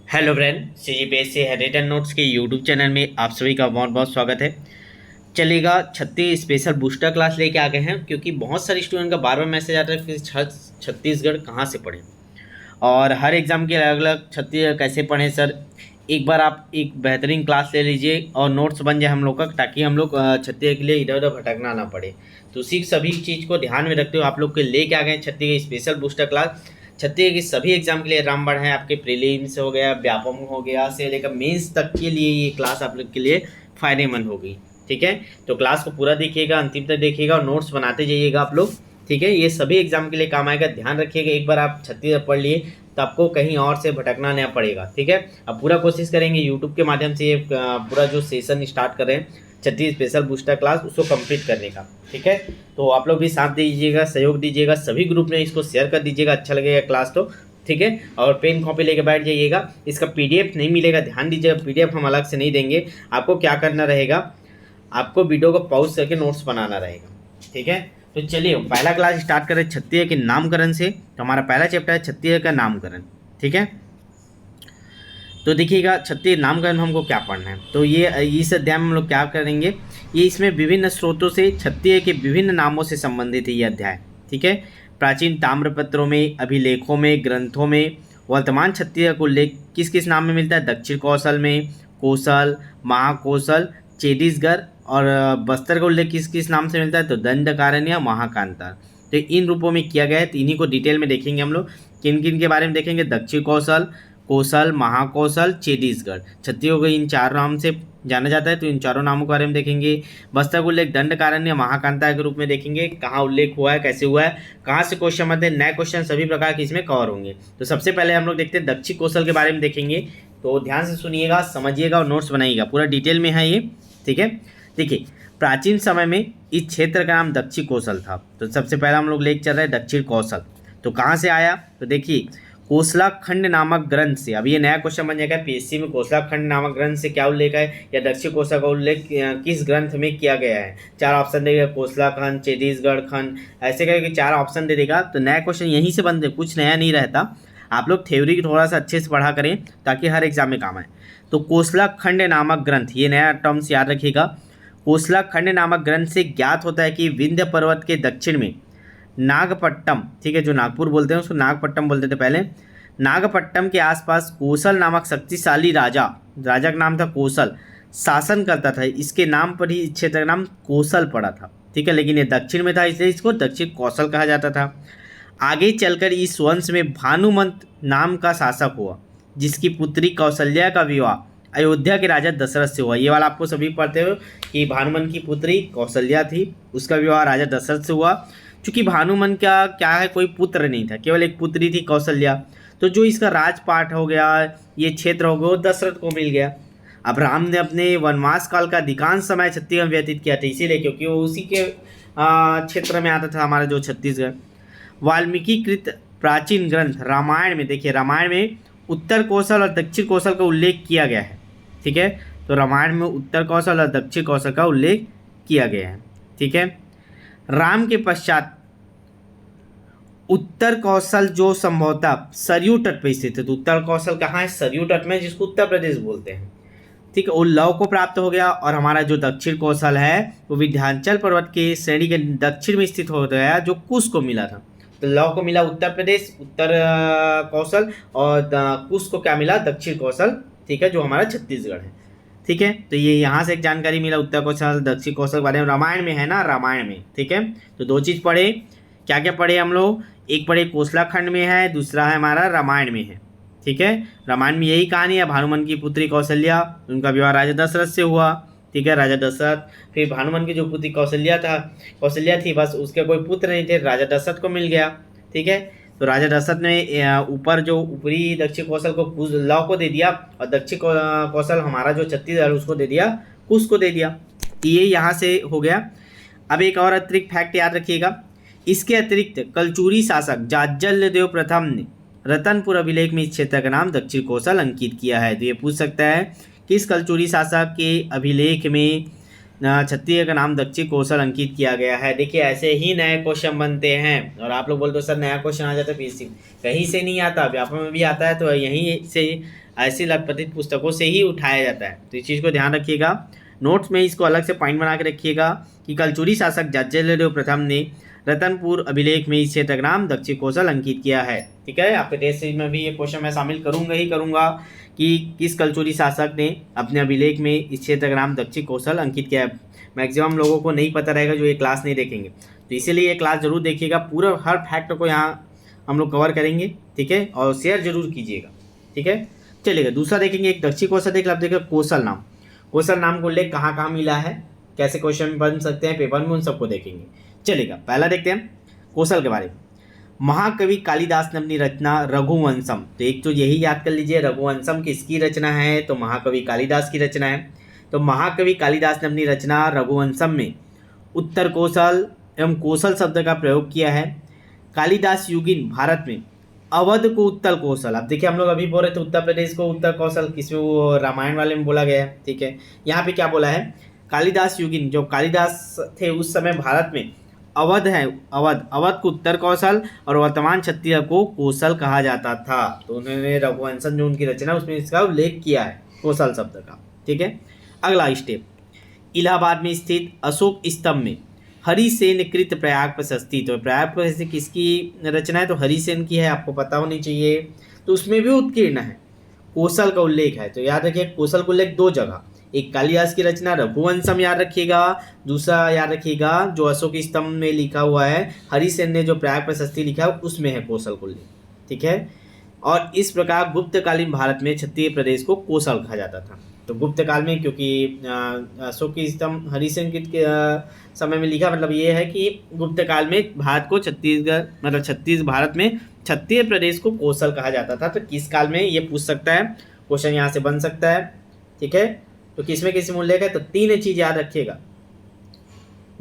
Hello friend, CGPS से return notes के YouTube channel में आप सभी का बहुत बहुत स्वागत है। चलेगा, छत्तीस स्पेशल बूस्टर क्लास लेके आ गए हैं क्योंकि बहुत सारे स्टूडेंट का बार बार मैसेज आता है कि छत्तीसगढ़ कहाँ से पढ़ें और हर एग्ज़ाम के अलग अलग छत्तीसगढ़ कैसे पढ़ें। सर, एक बार आप एक बेहतरीन क्लास ले लीजिए और नोट्स बन जाए हम लोग का, ताकि हम लोग छत्तीसगढ़ के लिए इधर उधर भटकना ना पड़े। तो उसी सभी चीज़ को ध्यान में रखते हुए आप लोग के लेके आ गए Chhattisgarh special booster class. Chhattisgarh की सभी एग्जाम के लिए रामबाण है, आपके प्रीलिम्स हो गया, व्यापम हो गया से लेकर मेंस तक के लिए ये क्लास आप लोग के लिए फ़ायदेमंद होगी। ठीक है, तो क्लास को पूरा देखिएगा, अंतिम तक देखिएगा और नोट्स बनाते जाइएगा आप लोग। ठीक है, ये सभी एग्जाम के लिए काम आएगा, ध्यान रखिएगा। एक बार आप छत्तीसगढ़ पढ़ लिए तो आपको कहीं और से भटकना नहीं पड़ेगा। ठीक है, अब पूरा कोशिश करेंगे यूट्यूब के माध्यम से ये पूरा जो सेशन स्टार्ट कर रहे हैं छत्तीस स्पेशल बूस्टर क्लास, उसको कंप्लीट करने का। ठीक है, तो आप लोग भी साथ दीजिएगा, सहयोग दीजिएगा, सभी ग्रुप में इसको शेयर कर दीजिएगा, अच्छा लगेगा क्लास तो। ठीक है, और पेन कॉपी लेके बैठ जाइएगा। इसका PDF नहीं मिलेगा, ध्यान दीजिएगा, PDF हम अलग से नहीं देंगे। आपको क्या करना रहेगा, आपको वीडियो को पॉज करके नोट्स बनाना रहेगा। ठीक है, तो चलिए पहला क्लास स्टार्ट करें छत्तीसगढ़ के नामकरण से। तो हमारा पहला चैप्टर है छत्तीसगढ़ का नामकरण। ठीक है, तो देखिएगा छत्तीसगढ़ नामकरण हमको क्या पढ़ना है। तो ये इस अध्याय में हम लोग क्या करेंगे, ये इसमें विभिन्न स्रोतों से छत्तीसगढ़ के विभिन्न नामों से संबंधित है ये अध्याय। ठीक है, प्राचीन ताम्रपत्रों में, अभिलेखों में, ग्रंथों में वर्तमान छत्तीसगढ़ का उल्लेख किस किस नाम में मिलता है। दक्षिण कौशल में कौशल, महाकौशल, छत्तीसगढ़ और बस्तर का उल्लेख किस किस नाम से मिलता है, तो दंडकारण्य, महाकांता। तो इन रूपों में किया गया है, तो इन्हीं को डिटेल में देखेंगे हम लोग। किन किन के बारे में देखेंगे, दक्षिण कौशल, कौशल, महाकौशल, छत्तीसगढ़। छत्तीसगढ़ को इन चार नाम से जाना जाता है, तो इन चारों नामों के बारे में देखेंगे। बस्तर का उल्लेख दंडकारण्य, महाकांता के रूप में देखेंगे, कहाँ उल्लेख हुआ है, कैसे हुआ है, कहाँ से क्वेश्चन आते हैं, नए क्वेश्चन सभी प्रकार के इसमें कवर होंगे। तो सबसे पहले हम लोग देखते हैं दक्षिण कौशल के बारे में देखेंगे। तो ध्यान से सुनिएगा, समझिएगा और नोट्स बनाइएगा, पूरा डिटेल में है ये। ठीक है, देखिए प्राचीन समय में इस क्षेत्र का नाम दक्षिण कौशल था। तो सबसे पहला हम लोग लेकर चल रहे हैं दक्षिण कौशल। तो कहाँ से आया, तो देखिए कोसलाखंड नामक ग्रंथ से। अब ये नया क्वेश्चन बन जाएगा PSC में, कोसलाखंड नामक ग्रंथ से क्या उल्लेख है या दक्षिण कौशल का उल्लेख किस ग्रंथ में किया गया है। चार ऑप्शन देगा, कोसलाखंड, छत्तीसगढ़ खंड, ऐसे करके चार ऑप्शन दे देगा। तो नया क्वेश्चन यहीं से बनते, कुछ नया नहीं रहता। आप लोग थ्योरी थोड़ा सा अच्छे से पढ़ा करें ताकि हर एग्जाम में काम आए। तो कोसलाखंड नामक ग्रंथ, ये नया टर्म्स याद रखिएगा। कोसलाखंड नामक ग्रंथ से ज्ञात होता है कि विंध्य पर्वत के दक्षिण में नागपट्टम, ठीक है, जो नागपुर बोलते हैं उसको नागपट्टम बोलते थे पहले, नागपट्टम के आसपास कौशल नामक शक्तिशाली राजा का नाम था कौशल, शासन करता था। इसके नाम पर ही इस क्षेत्र का नाम कौशल पड़ा था। ठीक है, लेकिन ये दक्षिण में था इसलिए इसको दक्षिण कौशल कहा जाता था। आगे चलकर इस वंश में भानुमंत नाम का शासक हुआ, जिसकी पुत्री कौशल्या का विवाह अयोध्या के राजा दशरथ से हुआ। ये वाला आपको सभी पढ़ते हो कि भानुमंत की पुत्री कौशल्या थी, उसका विवाह राजा दशरथ से हुआ। चूँकि भानुमंत का क्या है, कोई पुत्र नहीं था, केवल एक पुत्री थी कौशल्या। तो जो इसका राजपाट हो गया, ये क्षेत्र हो गया, वो दशरथ को मिल गया। अब राम ने अपने वनवास काल का अधिकांश समय छत्तीसगढ़ में व्यतीत किया था, इसीलिए क्योंकि वो उसी के क्षेत्र में आता था हमारा जो छत्तीसगढ़। वाल्मीकि कृत प्राचीन ग्रंथ रामायण में, देखिए रामायण में उत्तर कौशल और दक्षिण कौशल का उल्लेख किया गया है। ठीक है, तो रामायण में उत्तर कौशल और दक्षिण कौशल का उल्लेख किया गया है। ठीक है, राम के पश्चात उत्तर कौशल जो संभवतः सरयू तट पर स्थित है। तो उत्तर कौशल कहाँ है, सरयू तट में, जिसको उत्तर प्रदेश बोलते हैं। ठीक है, वो लव को प्राप्त हो गया। और हमारा जो दक्षिण कौशल है वो विंध्याचल पर्वत के श्रेणी के दक्षिण में स्थित हो गया, जो कुश को मिला था। तो लव को मिला उत्तर प्रदेश, उत्तर कौशल, और कुश को क्या मिला, दक्षिण कौशल। ठीक है, जो हमारा छत्तीसगढ़ है। ठीक है, तो ये यहाँ से एक जानकारी मिला उत्तर कौशल दक्षिण कौशल के बारे में, रामायण में है ना, रामायण में। ठीक है, तो दो चीज़ पढ़े, क्या क्या पढ़े हम लोग, एक पढ़े कोसलाखंड में है, दूसरा है हमारा रामायण में है। ठीक है, रामायण में यही कहानी है, भानुमंत की पुत्री कौशल्या, उनका विवाह राजा दशरथ से हुआ। ठीक है, राजा दशरथ, फिर भानुमंत की जो पुत्री कौशल्या थी, बस उसके कोई पुत्र नहीं थे, राजा दशरथ को मिल गया। ठीक है, तो राजा दशरथ ने ऊपर जो ऊपरी दक्षिण कौशल को लव को दे दिया, और दक्षिण कौशल हमारा जो छत्तीसगढ़ उसको दे दिया, कुश को दे दिया। ये यहाँ से हो गया। अब एक और अतिरिक्त फैक्ट याद रखिएगा, इसके अतिरिक्त कलचुरी शासक जाज्जल्य देव प्रथम ने रतनपुर अभिलेख में इस क्षेत्र का नाम दक्षिण कौशल अंकित किया है। तो ये पूछ सकता है किस कलचुरी शासक के अभिलेख में छत्तीसगढ़ का नाम दक्षिण कौशल अंकित किया गया है। देखिए ऐसे ही नए क्वेश्चन बनते हैं, और आप लोग बोलते हो सर नया क्वेश्चन आ जाता है PSC, कहीं से नहीं आता, व्यापक में भी आता है, तो यहीं से ऐसी लखपतित पुस्तकों से ही उठाया जाता है। तो इस चीज़ को ध्यान रखिएगा। नोट्स में इसको अलग से पॉइंट बना के रखिएगा कि कलचुरी शासक जाज्जलदेव प्रथम ने रतनपुर अभिलेख में इस क्षेत्रग्राम दक्षिण कौशल अंकित किया है। ठीक है, आपके टेस्ट सीरीज में भी ये क्वेश्चन मैं शामिल करूंगा ही करूंगा कि किस कलचुरी शासक ने अपने अभिलेख में इस क्षेत्रग्राम दक्षिण कौशल अंकित किया है। मैक्सिमम लोगों को नहीं पता रहेगा जो ये क्लास नहीं देखेंगे, तो इसीलिए ये क्लास जरूर देखिएगा। पूरा हर फैक्ट को यहाँ हम लोग कवर करेंगे। ठीक है, और शेयर जरूर कीजिएगा। ठीक है, चलिएगा दूसरा देखेंगे। एक दक्षिण कौशल देख आप देखिए कौशल नाम। कौशल नाम को उल्लेख कहाँ कहाँ मिला है, कैसे क्वेश्चन बन सकते हैं पेपर में, उन सबको देखेंगे। चलिएगा पहला देखते हैं कौशल के बारे में। महाकवि कालिदास ने अपनी रचना रघुवंशम, तो एक तो यही याद कर लीजिए रघुवंशम किसकी रचना है, तो महाकवि कालिदास की रचना है। तो महाकवि कालिदास ने अपनी रचना रघुवंशम में उत्तर कौशल एवं कौशल शब्द का प्रयोग किया है। कालिदास युगीन भारत में अवध को उत्तर कौशल, अब देखिए हम लोग अभी बोल रहे थे उत्तर प्रदेश को उत्तर कौशल, किसमें वो रामायण वाले में बोला गया है। ठीक है, यहाँ पे क्या बोला है, कालिदास युगीन जो कालिदास थे उस समय भारत में अवध है, अवध को उत्तर कौशल और वर्तमान छत्तीसगढ़ को कौशल कहा जाता था। तो उन्होंने रघुवंशम जो उनकी रचना उसमें इसका उल्लेख किया है कौशल शब्द का। ठीक है, अगला स्टेप, इलाहाबाद में स्थित अशोक स्तंभ में हरिसेन कृत प्रयाग प्रशस्ति, तो प्रयाग प्रशस्ति किसकी रचना है, तो हरिसेन की है, आपको पता होनी चाहिए। तो उसमें भी उत्कीर्ण है, कौशल का उल्लेख है। तो याद रखिए कौशल का उल्लेख दो जगह, एक कालिदास की रचना रघुवंशम याद रखिएगा, दूसरा याद रखिएगा जो अशोक स्तंभ में लिखा हुआ है हरिसेन ने जो प्रयाग प्रशस्ति लिखा है उसमें है कौशल को उल्लेख। ठीक है, और इस प्रकार गुप्तकालीन भारत में छत्तीस प्रदेश को कौशल कहा जाता था। तो गुप्त काल में क्योंकि अशोक स्तंभ हरिसेन के समय में लिखा, मतलब ये है कि गुप्त काल में भारत को छत्तीसगढ़ मतलब भारत में छत्तीस प्रदेश को कौशल कहा जाता था। तो किस काल में ये पूछ सकता है क्वेश्चन, यहाँ से बन सकता है। ठीक है, तो किसमें किस में उल्लेख है, तो तीन चीज याद रखिएगा।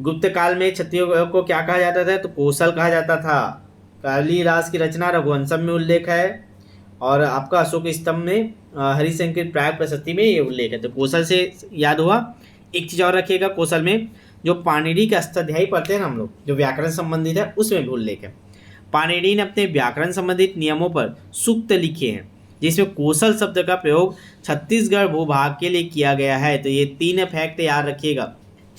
गुप्त काल में छत्तीसगढ़ को क्या कहा जाता था, तो कौशल कहा जाता था। कालिदास की रचना रघुवंशम में उल्लेख है और आपका अशोक स्तंभ में हरिसेन की प्रयाग प्रशस्ति में ये उल्लेख है। तो कौशल से याद हुआ। एक चीज और रखिएगा, कौशल में जो पाणिनि का अष्टाध्यायी पढ़ते हैं हम लोग, जो व्याकरण संबंधित है उसमें भी उल्लेख है। पाणिनि ने अपने व्याकरण संबंधित नियमों पर सूक्त लिखे हैं जिसमें कौशल शब्द का प्रयोग छत्तीसगढ़ भूभाग के लिए किया गया है। तो ये तीन फैक्ट याद रखिएगा,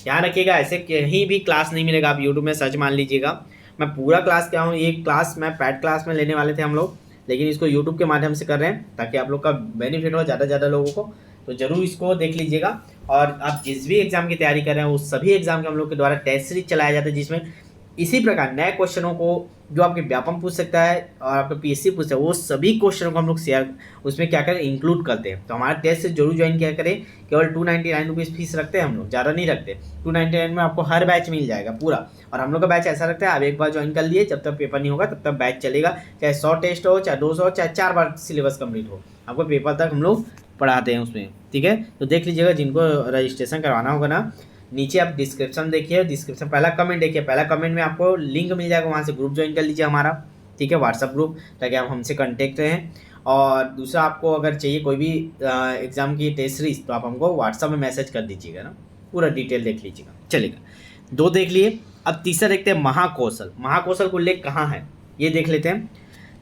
ध्यान रखिएगा। ऐसे कहीं भी क्लास नहीं मिलेगा, आप यूट्यूब में सर्च मान लीजिएगा। मैं पूरा क्लास क्या हूँ, ये क्लास मैं पैड क्लास में लेने वाले थे हम लोग, लेकिन इसको यूट्यूब के माध्यम से कर रहे हैं ताकि आप लोग का बेनिफिट हो ज़्यादा लोगों को। तो जरूर इसको देख लीजिएगा। और आप जिस भी एग्जाम की तैयारी कर रहे हैं उस सभी एग्जाम के हम लोग के द्वारा टेस्ट सीरीज चलाया जाता है, जिसमें इसी प्रकार नए क्वेश्चनों को जो आपके व्यापम पूछ सकता है और आपका पीएससी पूछ सकता है वो सभी क्वेश्चनों को हम लोग शेयर उसमें क्या करें इंक्लूड करते हैं। तो हमारा टेस्ट से जरूर ज्वाइन किया करें। केवल 299 रुपीज़ फीस रखते हैं हम लोग, ज़्यादा नहीं रखते। 299 में आपको हर बैच मिल जाएगा पूरा। और हम लोग का बैच ऐसा रखता है, आप एक बार ज्वाइन कर लिए, जब तक पेपर नहीं होगा तब तक बैच चलेगा। चाहे 100 टेस्ट हो, चाहे 200 हो, चाहे 4 बार सिलेबस कंप्लीट हो, आपको पेपर तक हम लोग पढ़ाते हैं उसमें। ठीक है, तो देख लीजिएगा। जिनको रजिस्ट्रेशन करवाना होगा ना, नीचे आप डिस्क्रिप्शन देखिए, डिस्क्रिप्शन पहला कमेंट देखिए, पहला कमेंट में आपको लिंक मिल जाएगा, वहाँ से ग्रुप ज्वाइन कर लीजिए हमारा। ठीक है, व्हाट्सअप ग्रुप, ताकि आप हमसे कांटेक्ट रहें। और दूसरा, आपको अगर चाहिए कोई भी एग्ज़ाम की टेस्ट सीरीज, तो आप हमको व्हाट्सअप में मैसेज कर दीजिएगा ना, पूरा डिटेल देख लीजिएगा। चलेगा, दो देख लिए। अब तीसरा देखते हैं महाकौशल। महाकौशल को उल्लेख कहाँ है ये देख लेते हैं।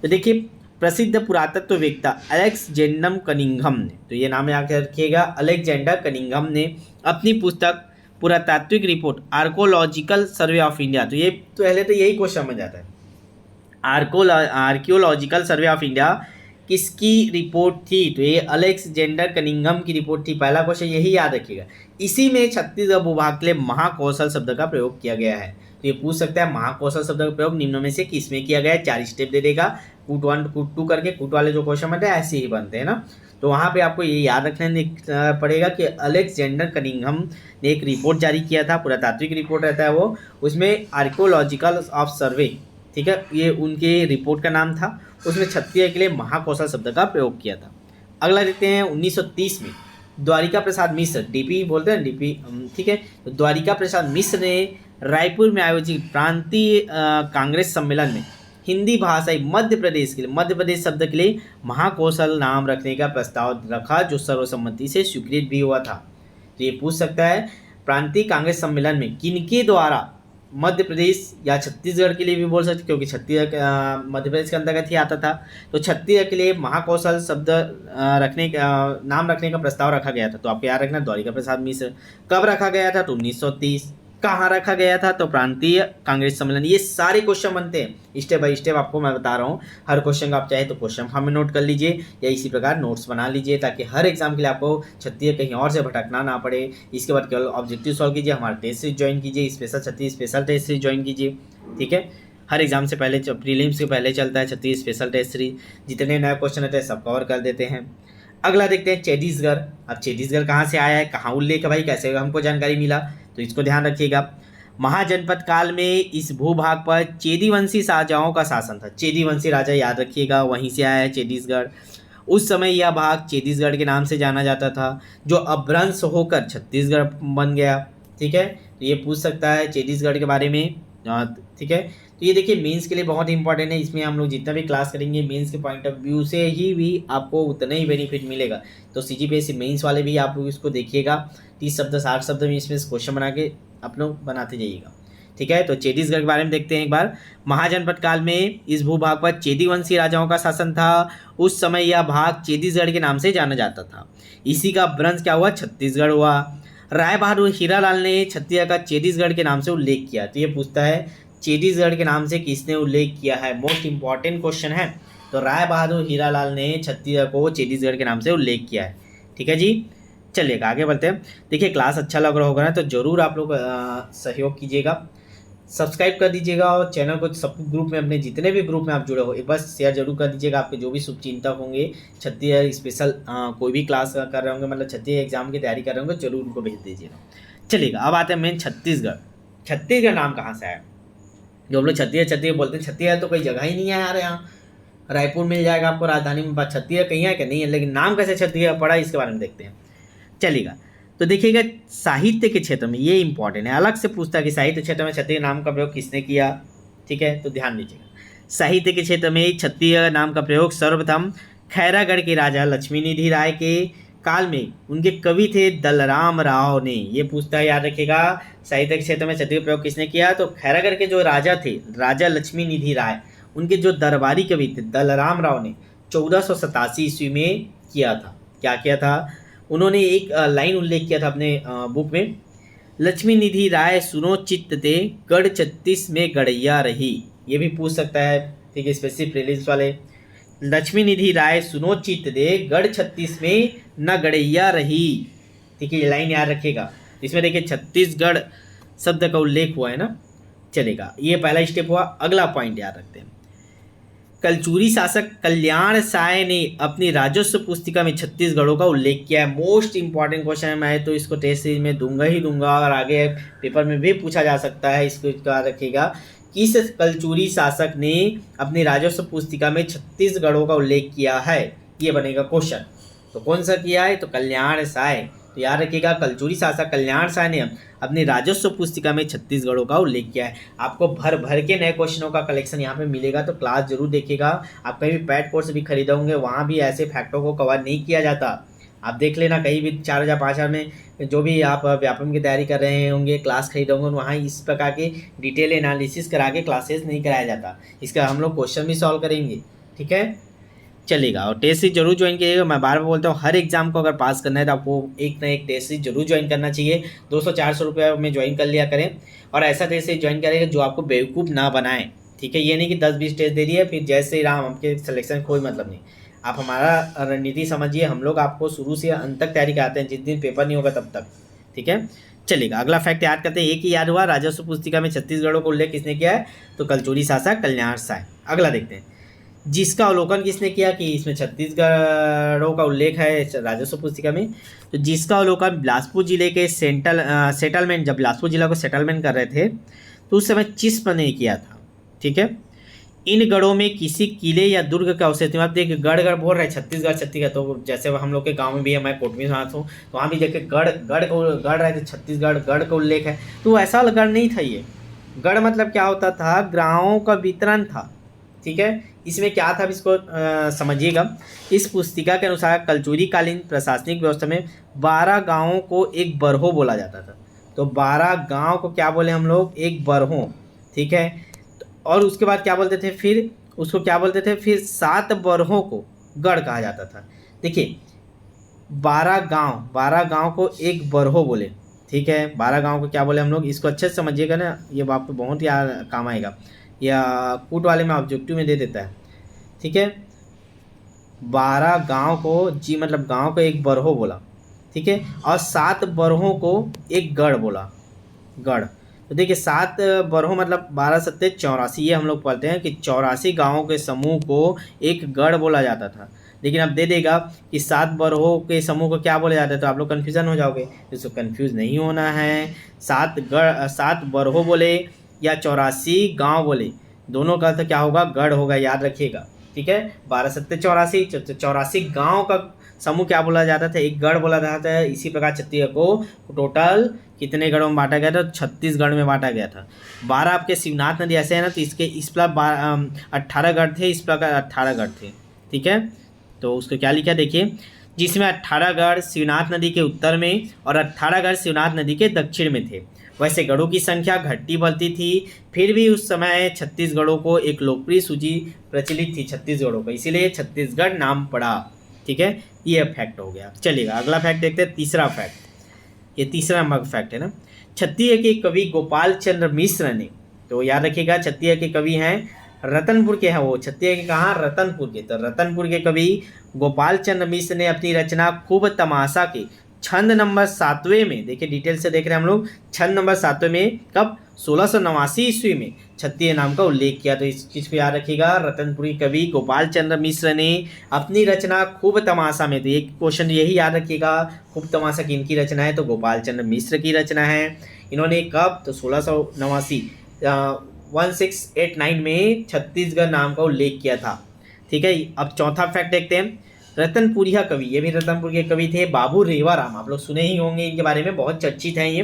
तो देखिए, प्रसिद्ध पुरातत्ववेत्ता अलेक्जेंडर कनिंघम ने, तो ये नाम याद रखिएगा, अलेक्जेंडर कनिंघम ने अपनी पुस्तक पुरातात्विक report archaeological survey of India, तो ये तो पहले तो यही क्वेश्चन बन जाता है, आर्कियोलॉजिकल सर्वे ऑफ इंडिया किसकी रिपोर्ट थी, तो ये अलेक्जेंडर कनिंघम की रिपोर्ट थी। पहला क्वेश्चन यही याद रखिएगा। इसी में छत्तीसगढ़ भूभाग के लिए महाकौशल शब्द का प्रयोग किया गया है। तो ये पूछ सकता है महाकौशल शब्द का प्रयोग निम्न में से किसमें किया गया है। 4 स्टेप दे देगा, कूट 1 कूट 2 करके। कूट वाले जो क्वेश्चन बनते हैं ऐसे ही बनते हैं ना, तो वहाँ पे आपको ये याद रखने पड़ेगा कि अलेक्जेंडर कनिंघम ने एक रिपोर्ट जारी किया था, पुरातात्विक रिपोर्ट रहता है वो, उसमें आर्कियोलॉजिकल ऑफ सर्वे, ठीक है, ये उनके रिपोर्ट का नाम था। उसमें छत्तीसगढ़ के लिए महाकौशल शब्द का प्रयोग किया था। अगला देखते हैं 1930 में द्वारिका प्रसाद मिश्र, डीपी बोलते हैं डीपी, ठीक है। तो द्वारिका प्रसाद मिश्र ने रायपुर में आयोजित प्रांतीय कांग्रेस सम्मेलन में हिंदी भाषाई मध्य प्रदेश के लिए, मध्य प्रदेश शब्द के लिए महाकौशल नाम रखने का प्रस्ताव रखा, जो सर्वसम्मति से स्वीकृत भी हुआ था। तो ये पूछ सकता है प्रांतीय कांग्रेस सम्मेलन में किनके द्वारा मध्य प्रदेश या छत्तीसगढ़ के लिए भी बोल सकते, क्योंकि छत्तीसगढ़ मध्य प्रदेश के अंतर्गत ही आता था। तो छत्तीसगढ़ के लिए महाकौशल शब्द नाम रखने का प्रस्ताव रखा गया था। तो आपको याद रखना, द्वारिका प्रसाद मिश्र। कब रखा गया था? तो 1930। कहाँ रखा गया था? तो प्रांतीय कांग्रेस सम्मेलन। ये सारे क्वेश्चन बनते हैं, स्टेप बाय स्टेप आपको मैं बता रहा हूँ। हर क्वेश्चन का आप चाहे तो क्वेश्चन फॉर्म में नोट कर लीजिए या इसी प्रकार नोट्स बना लीजिए, ताकि हर एग्जाम के लिए आपको छत्तीसगढ़ कहीं और से भटकना ना पड़े। इसके बाद केवल ऑब्जेक्टिव सॉल्व कीजिए, हमारा टेस्ट सीरीज ज्वाइन कीजिए, स्पेशल छत्तीस स्पेशल टेस्ट सीरीज ज्वाइन कीजिए। ठीक है, हर एग्जाम से पहले, प्रीलिम्स के पहले चलता है छत्तीस स्पेशल टेस्ट सीरीज। जितने नए क्वेश्चन रहते हैं सब कवर कर देते हैं। अगला देखते हैं छत्तीसगढ़। अब छत्तीसगढ़ कहाँ से आया है, कहाँ उल्लेख है भाई, कैसे हमको जानकारी मिला, तो इसको ध्यान रखिएगा। महाजनपद काल में इस भूभाग पर चेदीवंशी राजाओं का शासन था। चेदीवंशी राजा याद रखिएगा, वहीं से आया है छत्तीसगढ़। उस समय यह भाग छत्तीसगढ़ के नाम से जाना जाता था, जो अपभ्रंश होकर छत्तीसगढ़ बन गया। ठीक है, तो ये पूछ सकता है छत्तीसगढ़ के बारे में। ठीक है, तो ये देखिए मेंस के लिए बहुत इंपॉर्टेंट है। इसमें हम लोग जितना भी क्लास करेंगे मेंस के पॉइंट ऑफ व्यू से ही भी आपको उतना ही बेनिफिट मिलेगा। तो CGPSC मेंस वाले भी आप लोग इसको देखिएगा, 30 शब्द 60 शब्द में इसमें क्वेश्चन बना के आप लोग बनाते जाइएगा। ठीक है, तो छत्तीसगढ़ के बारे में देखते हैं एक बार। महाजनपद काल में इस भूभाग पर चेदीवंशी राजाओं का शासन था। उस समय यह भाग छत्तीसगढ़ के नाम से जाना जाता था। इसी का अपभ्रंश क्या हुआ, छत्तीसगढ़ हुआ। राय बहादुर हीरालाल ने छत्तीसगढ़ का छत्तीसगढ़ के नाम से उल्लेख किया। तो ये पूछता है छत्तीसगढ़ के नाम से किसने उल्लेख किया है, मोस्ट इंपॉर्टेंट क्वेश्चन है। तो राय बहादुर हीरालाल ने छत्तीसगढ़ को छत्तीसगढ़ के नाम से उल्लेख किया है। ठीक है जी, चलिएगा आगे बढ़ते हैं। देखिए क्लास अच्छा लग रहा होगा ना, तो जरूर आप लोग सहयोग कीजिएगा, सब्सक्राइब कर दीजिएगा और चैनल को सब ग्रुप में, अपने जितने भी ग्रुप में आप जुड़े हो एक बार शेयर जरूर कर दीजिएगा। आपके जो भी शुभचिंतक होंगे छत्तीसगढ़ स्पेशल कोई भी क्लास कर रहे होंगे, मतलब छत्तीसगढ़ एग्जाम की तैयारी कर रहे होंगे, जरूर उनको भेज दीजिएगा। चलिएगा अब आते हैं मेन छत्तीसगढ़। छत्तीसगढ़ नाम कहाँ से आया? जो हम लोग छत्तीसगढ़ बोलते हैं, छत्तीसगढ़ तो कोई जगह ही नहीं है यार। यहाँ रायपुर मिल जाएगा आपको, राजधानी में, छत्तीसगढ़ कहीं है क्या? नहीं है, लेकिन नाम कैसे छत्तीसगढ़ पड़ा इसके बारे में देखते हैं। चलिएगा, तो देखिएगा साहित्य के क्षेत्र में ये इंपॉर्टेंट है, अलग से पूछता है कि साहित्य क्षेत्र में छत्तीसगढ़ नाम का प्रयोग किसने किया। ठीक है, तो ध्यान दीजिएगा। साहित्य के क्षेत्र में छत्तीसगढ़ नाम का प्रयोग सर्वप्रथम खैरागढ़ के राजा लक्ष्मीनिधि राय के काल में उनके कवि थे दलराम राव ने। ये पूछता है, याद रखिएगा, साहित्य के क्षेत्र में छत्तीसगढ़ प्रयोग किसने किया? तो खैरागढ़ के जो राजा थे, राजा लक्ष्मीनिधि राय, उनके जो दरबारी कवि थे दलराम राव ने 1487 ईस्वी में किया था। क्या किया था? उन्होंने एक लाइन उल्लेख किया था अपने बुक में, लक्ष्मीनिधि राय सुनो चित्त ते गढ़ 36 में गड़ैया रही। ये भी पूछ सकता है, ठीक है, स्पेसिफिक प्रीलिम्स वाले। लक्ष्मीनिधि राय सुनो चित्त दे गढ़ 36 में न गड़ैया रही। ठीक है, ये लाइन याद रखिएगा। इसमें देखिए छत्तीसगढ़ शब्द का उल्लेख हुआ है ना। चलेगा, ये पहला स्टेप हुआ। अगला पॉइंट याद रखते हैं। कलचुरी शासक कल्याण साय ने अपनी राजस्व पुस्तिका में छत्तीसगढ़ों का उल्लेख किया है। मोस्ट इंपॉर्टेंट क्वेश्चन है, मैं तो इसको टेस्ट सीरीज में दूंगा ही दूंगा और आगे पेपर में भी पूछा जा सकता है। इसको याद रखिएगा, किस कलचुरी शासक ने अपनी राजस्व पुस्तिका में छत्तीसगढ़ों का उल्लेख किया है, ये बनेगा क्वेश्चन। तो कौन सा किया है? तो कल्याण साय। तो याद रखिएगा, कलचुरी शासक कल्याण साय ने अपनी राजस्व पुस्तिका में छत्तीसगढ़ों का उल्लेख किया है। आपको भर भर के नए क्वेश्चनों का कलेक्शन यहाँ पे मिलेगा, तो क्लास जरूर देखिएगा। आप कहीं भी पैड कोर्स भी खरीदे होंगे, वहाँ भी ऐसे फैक्टों को कवर नहीं किया जाता। आप देख लेना, कहीं भी 4000 5000 में जो भी आप व्यापम की तैयारी कर रहे होंगे, क्लास खरीदे होंगे, वहाँ इस प्रकार के डिटेल एनालिसिस करा के क्लासेस नहीं कराया जाता। इसका हम लोग क्वेश्चन भी सॉल्व करेंगे। ठीक है, चलेगा। और टेस्ट सीरीज जरूर ज्वाइन कीजिएगा। मैं बार बार बोलता हूँ, हर एग्जाम को अगर पास करना है तो आपको एक ना एक टेस्ट सीरीज जरूर ज्वाइन करना चाहिए। 200-400 रुपये में ज्वाइन कर लिया करें, और ऐसा टेस्ट सीरीज ज्वाइन करेंगे जो आपको बेवकूफ़ ना बनाए। ठीक है, ये नहीं कि 10-20 टेस्ट दे दिए फिर जय श्री राम, आपके सिलेक्शन कोई मतलब नहीं। आप हमारा रणनीति समझिए, हम लोग आपको शुरू से अंत तक तैयारी कराते हैं, जिस दिन पेपर नहीं होगा तब तक। ठीक है, चलेगा। अगला फैक्ट याद करते हैं, एक ही याद हुआ, राजस्व पुस्तिका में छत्तीसगढ़ों को उल्लेख किसने किया है? तो कलचुरी शासक कल्याण साय। अगला देखते हैं, जिसका अवलोकन किसने किया कि इसमें छत्तीसगढ़ों का उल्लेख है राजस्व पुस्तिका में? तो जिसका अवलोकन बिलासपुर जिले के सेटलमेंट, जब बिलासपुर जिला को सेटलमेंट कर रहे थे तो उस समय चिस्प ने किया था। ठीक है, इन गढ़ों में किसी किले या दुर्ग का अवशेष नहीं। आप देखिए गढ़ बोल रहे हैं, छत्तीसगढ़, तो जैसे हम लोग के गांव में भी है, मैं कोटमी से हूँ, तो वहाँ भी देखिए गढ़ रहे थे, छत्तीसगढ़ गढ़ का उल्लेख है। तो ऐसा गढ़ नहीं था ये। गढ़ मतलब क्या होता था? गाँवों का वितरण था। ठीक है, इसमें क्या था इसको समझिएगा। इस पुस्तिका के अनुसार कलचुरी कालीन प्रशासनिक व्यवस्था में 12 गांवों को एक बरहो बोला जाता था। तो 12 गांव को क्या बोले हम लोग, एक बरहों, ठीक है। और उसके बाद क्या बोलते थे, फिर उसको क्या बोलते थे, फिर 7 बरहों को गढ़ कहा जाता था। देखिए 12 गांव को एक बरहो बोले, ठीक है। 12 गांव को क्या बोले हम लोग, इसको अच्छे से समझिएगा ना, ये आपको बहुत ही काम आएगा, या कूट वाले में ऑब्जेक्टिव में दे देता है, ठीक है। 12 गांव को, जी मतलब गांव को एक बरहो बोला, ठीक है, और 7 बरहों को एक गढ़ बोला, गढ़। तो देखिए 7 बरहों मतलब 12 सत्ते 84, ये हम लोग पढ़ते हैं कि 84 गांवों के समूह को एक गढ़ बोला जाता था। लेकिन अब दे देगा कि 7 बरहों के समूह को क्या बोला जाता है, तो आप लोग कन्फ्यूज़न हो जाओगे। इसको कन्फ्यूज़ नहीं होना है, 7 बरहों बोले या 84 गाँव बोले, दोनों का अर्थ क्या होगा, गढ़ होगा, याद रखिएगा, ठीक है। 12 सत्ते 84, 84 गाँव का समूह क्या बोला जाता था, एक गढ़ बोला जाता है। इसी प्रकार छत्तीसगढ़ को टोटल कितने गढ़ों में बांटा गया था, 36 गढ़ में बांटा गया था। 12 आपके शिवनाथ नदी ऐसे है ना, तो इसके इस पर 18 गढ़ थे, इस प्रकार 18 गढ़ थे, ठीक है। तो उसको क्या लिखा देखिए, जिसमें 18 गढ़ शिवनाथ नदी के उत्तर में और 18 गढ़ शिवनाथ नदी के दक्षिण में थे। वैसे गढ़ों की संख्या घटती बढ़ती थी, फिर भी उस समय छत्तीसगढ़ों को एक लोकप्रिय सूची प्रचलित थी छत्तीसगढ़ों का, इसीलिए छत्तीसगढ़ नाम पड़ा, ठीक है। ये फैक्ट हो गया। चलिएगा अगला फैक्ट देखते हैं, तीसरा फैक्ट, ये तीसरा नंबर फैक्ट है ना। छत्तीसगढ़ के कवि गोपाल चंद्र मिश्र ने, तो याद रखिएगा छत्तीसगढ़ के कवि हैं, रतनपुर के हैं वो, छत्तीसगढ़ के कहाँ, रतनपुर के। तो रतनपुर के कवि गोपाल चंद्र मिश्र ने अपनी रचना खूब तमाशा के छंद नंबर 7वें में, देखिए डिटेल से देख रहे हैं हम लोग, छंद नंबर 7वें में कब, 1689 ईस्वी में छत्तीसगढ़ नाम का उल्लेख किया। तो इस चीज़ को याद रखिएगा, रतनपुरी कवि गोपाल चंद्र मिश्र ने अपनी रचना खूब तमाशा में, तो एक क्वेश्चन यही याद रखिएगा, खूब तमाशा किनकी रचना है, तो गोपाल चंद्र मिश्र की रचना है। इन्होंने कब, तो 1689 1689 में छत्तीसगढ़ नाम का उल्लेख किया था, ठीक है। अब चौथा फैक्ट देखते हैं, रतनपुरिया कवि, ये भी रतनपुर के कवि थे, बाबू रेवाराम, आप लोग सुने ही होंगे इनके बारे में, बहुत चर्चित हैं ये।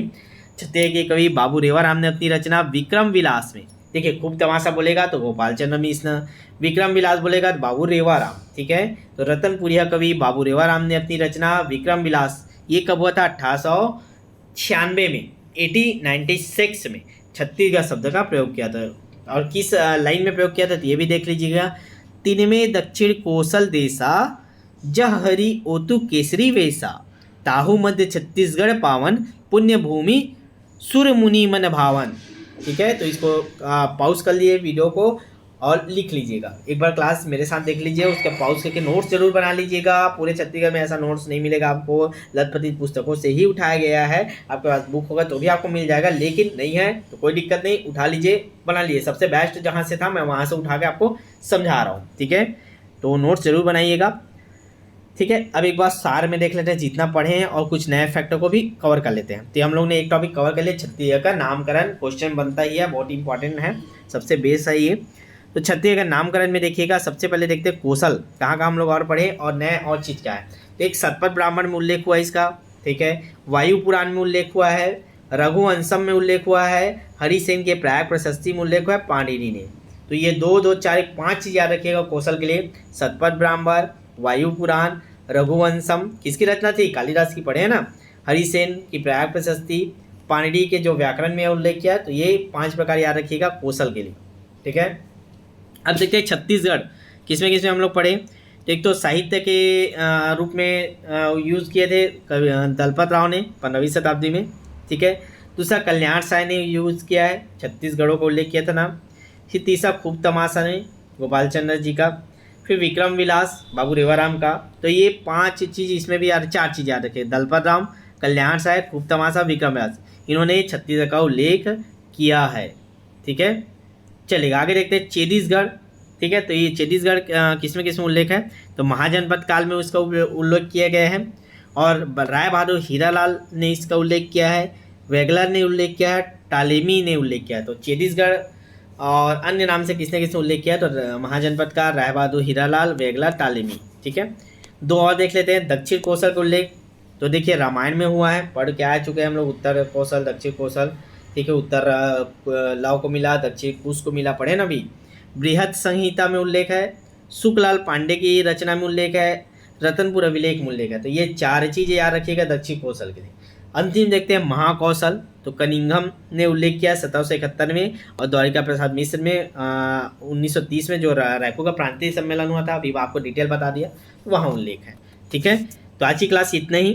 छत्तीसगढ़ के कवि बाबू रेवाराम ने अपनी रचना विक्रम विलास में, देखिए खूब तमाशा बोलेगा तो गोपाल चंद्र मिश्र, विक्रम विलास बोलेगा तो बाबू रेवाराम, ठीक है। तो रतनपुरिया कवि बाबू रेवाराम ने अपनी रचना विक्रम विलास, ये कब हुआ था, 1896 में, 1896 में छत्तीसगढ़ शब्द का प्रयोग किया था। और किस लाइन में प्रयोग किया था, तो ये भी देख लीजिएगा, तिनमे दक्षिण कौशल देशा जह हरि ओतु केसरी वेशा, ताहु मध्य छत्तीसगढ़ पावन, पुण्य भूमि सुर मुनि मन भावन, ठीक है। तो इसको पॉज कर लिए वीडियो को और लिख लीजिएगा, एक बार क्लास मेरे साथ देख लीजिए, उसके पॉज करके नोट्स जरूर बना लीजिएगा। पूरे छत्तीसगढ़ में ऐसा नोट्स नहीं मिलेगा आपको, लथपथित पुस्तकों से ही उठाया गया है। आपके पास बुक होगा तो भी आपको मिल जाएगा, लेकिन नहीं है तो कोई दिक्कत नहीं, उठा लीजिए, बना लीजिए। सबसे बेस्ट जहाँ से था मैं वहाँ से उठा के आपको समझा रहा हूँ, ठीक है। तो नोट्स जरूर बनाइएगा, ठीक है। अब एक बार सार में देख लेते हैं जितना पढ़े हैं, और कुछ नए फैक्टर को भी कवर कर लेते हैं। तो हम लोग ने एक टॉपिक कवर कर लिया, छत्तीसगढ़ का नामकरण, क्वेश्चन बनता ही है, बहुत इंपॉर्टेंट है, सबसे बेस है ये। तो छत्तीसगढ़ नामकरण में देखिएगा, सबसे पहले देखते हैं कौशल कहाँ कहाँ हम लोग और पढ़े, और नए और चीज़ क्या है। तो एक सतपथ ब्राह्मण में उल्लेख हुआ है इसका, ठीक है। वायु पुराण में उल्लेख हुआ है, रघुवंशम में उल्लेख हुआ है, हरिसेन के प्रयाग प्रशस्ति में उल्लेख हुआ है पाणिनि ने। तो ये 2 2 4 5 चीज़ याद रखिएगा कौशल के लिए, सतपथ ब्राह्मण, वायु पुराण, रघुवंशम किसकी रचना थी, कालिदास की, पढ़े हैं ना, हरिसेन की प्रयाग प्रशस्ति, पाणिनि के जो व्याकरण में उल्लेख किया। तो ये 5 प्रकार याद रखिएगा कौशल के लिए, ठीक है। अब देखते हैं छत्तीसगढ़ किसमें किसमें हम लोग पढ़े। तो एक तो साहित्य के रूप में यूज़ किए थे दलपत राव ने 15वीं शताब्दी में, ठीक है। दूसरा कल्याण साय ने यूज़ किया है, छत्तीसगढ़ों का उल्लेख किया था नाम। फिर तीसरा खूब तमाशा ने गोपाल चंद्र जी का, फिर विक्रम विलास बाबू रेवाराम का। तो ये 5 चीज़ इसमें भी याद, 4 चीज़ याद रखें, दलपत राम, कल्याण साय, खूब तमाशा, विक्रम विलास, इन्होंने छत्तीसगढ़ का उल्लेख किया है, ठीक है। चलिएगा आगे देखते हैं छत्तीसगढ़, ठीक है। तो ये छत्तीसगढ़ किसमें किसमें उल्लेख है, तो महाजनपद काल में उसका उल्लेख किया गया है, और राय बहादुर हीरालाल ने इसका उल्लेख किया है, वेगलर ने उल्लेख किया है, टालेमी ने उल्लेख किया है। तो छत्तीसगढ़ और अन्य नाम से किसने किसने उल्लेख किया, तो महाजनपद का राय बहादुर हीरालाल, वेगलर, टालेमी, ठीक है। 2 और देख लेते हैं, दक्षिण कौशल का उल्लेख, तो देखिए रामायण में हुआ है, पढ़ के आ चुके हैं हम लोग, उत्तर कौशल दक्षिण कौशल, ठीक है। उत्तर लव को मिला, दक्षिण कुश को मिला, पढ़े ना भी। बृहद संहिता में उल्लेख है, सुखलाल पांडे की रचना में उल्लेख है, रतनपुर अभिलेख में उल्लेख है। तो ये 4 चीज़ें याद रखिएगा दक्षिण कौशल के लिए। अंतिम देखते हैं महाकौशल। तो कनिंघम ने उल्लेख किया 1771 में, और द्वारिका प्रसाद मिश्र में 1930 में जो रायपुर का प्रांतीय सम्मेलन हुआ था, अभी आपको डिटेल बता दिया, वहाँ उल्लेख है। ठीक है, तो आज की क्लास इतना ही।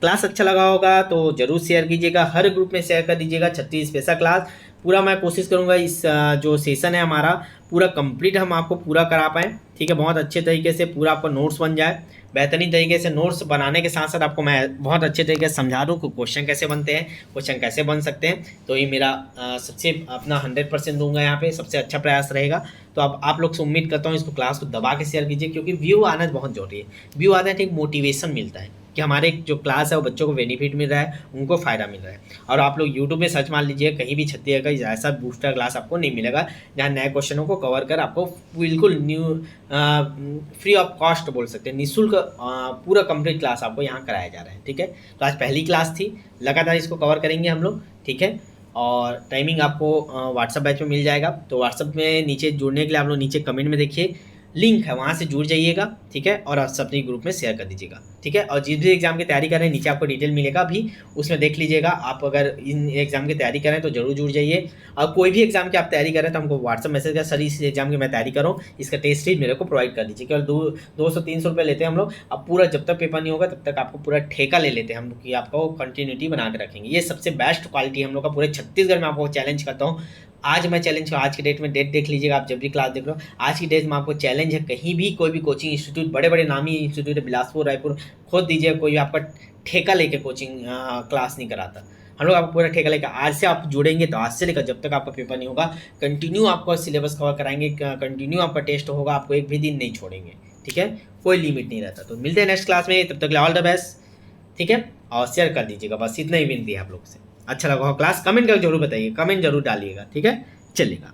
क्लास अच्छा लगा होगा तो जरूर शेयर कीजिएगा, हर ग्रुप में शेयर कर दीजिएगा। 36 स्पेशल क्लास पूरा मैं कोशिश करूंगा इस जो सेशन है हमारा पूरा कंप्लीट हम आपको पूरा करा पाएँ। ठीक है, बहुत अच्छे तरीके से पूरा आपका नोट्स बन जाए। बेहतरीन तरीके से नोट्स बनाने के साथ साथ आपको मैं बहुत अच्छे तरीके से समझा दूँ कि क्वेश्चन कैसे बनते हैं, क्वेश्चन कैसे बन सकते हैं। तो ये मेरा सबसे अपना 100% दूंगा, यहाँ पे सबसे अच्छा प्रयास रहेगा। तो अब आप लोग से उम्मीद करता हूँ इसको क्लास को दबा के शेयर कीजिए, क्योंकि व्यू आना बहुत जरूरी है। व्यू आता है तो एक मोटिवेशन मिलता है कि हमारे जो क्लास है वो बच्चों को बेनिफिट मिल रहा है, उनको फ़ायदा मिल रहा है। और आप लोग यूट्यूब में सर्च मार लीजिए, कहीं भी छत्तीसगढ़ का ऐसा बूस्टर क्लास आपको नहीं मिलेगा जहाँ नए क्वेश्चनों को कवर कर आपको बिल्कुल न्यू फ्री ऑफ कॉस्ट बोल सकते हैं, निःशुल्क पूरा कंप्लीट क्लास आपको यहाँ कराया जा रहा है। ठीक है, तो आज पहली क्लास थी, लगातार इसको कवर करेंगे हम लोग। ठीक है, और टाइमिंग आपको व्हाट्सअप बैच में मिल जाएगा। तो व्हाट्सअप में नीचे जुड़ने के लिए आप लोग नीचे कमेंट में देखिए लिंक है, वहाँ से जुड़ जाइएगा। ठीक है, और आप अपने ग्रुप में शेयर कर दीजिएगा। ठीक है, और जिस भी एग्जाम की तैयारी कर रहे हैं नीचे आपको डिटेल मिलेगा अभी, उसमें देख लीजिएगा। आप अगर इन एग्जाम की तैयारी कर रहे हैं तो जरूर जुड़ जाइए। और कोई भी एग्जाम की आप तैयारी कर रहे हैं तो हमको व्हाट्सअप मैसेज कर, सर इस एग्जाम की मैं तैयारी कर रहा हूँ, इसका टेस्ट सीरीज मेरे को प्रोवाइड कर दीजिए। केवल 200-300 रुपये लेते हैं हम लोग। अब पूरा जब तक पेपर नहीं होगा तब तक आपको पूरा ठेका ले लेते हैं हम लोग कि आपको कंटिन्यूटी बना के रखेंगे। ये सबसे बेस्ट क्वालिटी हम लोग का पूरे छत्तीसगढ़ में आपको चैलेंज करता हूँ। आज मैं चैलेंज, आज की डेट में डेट देख लीजिएगा, आप जब भी क्लास देख रहे हो, आज की डेट में आपको चैलेंज है, कहीं भी कोई भी कोचिंग इंस्टीट्यूट, बड़े बड़े नामी इंस्टीट्यूट है, बिलासपुर, रायपुर, खोद दीजिए, कोई आपका ठेका लेके कोचिंग क्लास नहीं कराता। हम लोग आपको पूरा ठेका लेकर, आज से आप जुड़ेंगे तो आज से लेकर जब तक आपका पेपर नहीं होगा कंटिन्यू आपका सिलेबस कवर कराएंगे, कंटिन्यू आपका टेस्ट होगा, आपको एक भी दिन नहीं छोड़ेंगे। ठीक है, कोई लिमिट नहीं रहता। तो मिलते हैं नेक्स्ट क्लास में, तब तक ऑल द बेस्ट। ठीक है, और शेयर कर दीजिएगा, बस इतना ही विनती है आप लोग से। अच्छा लगा हो क्लास, कमेंट करके जरूर बताइए, कमेंट जरूर डालिएगा। ठीक है, चलेगा।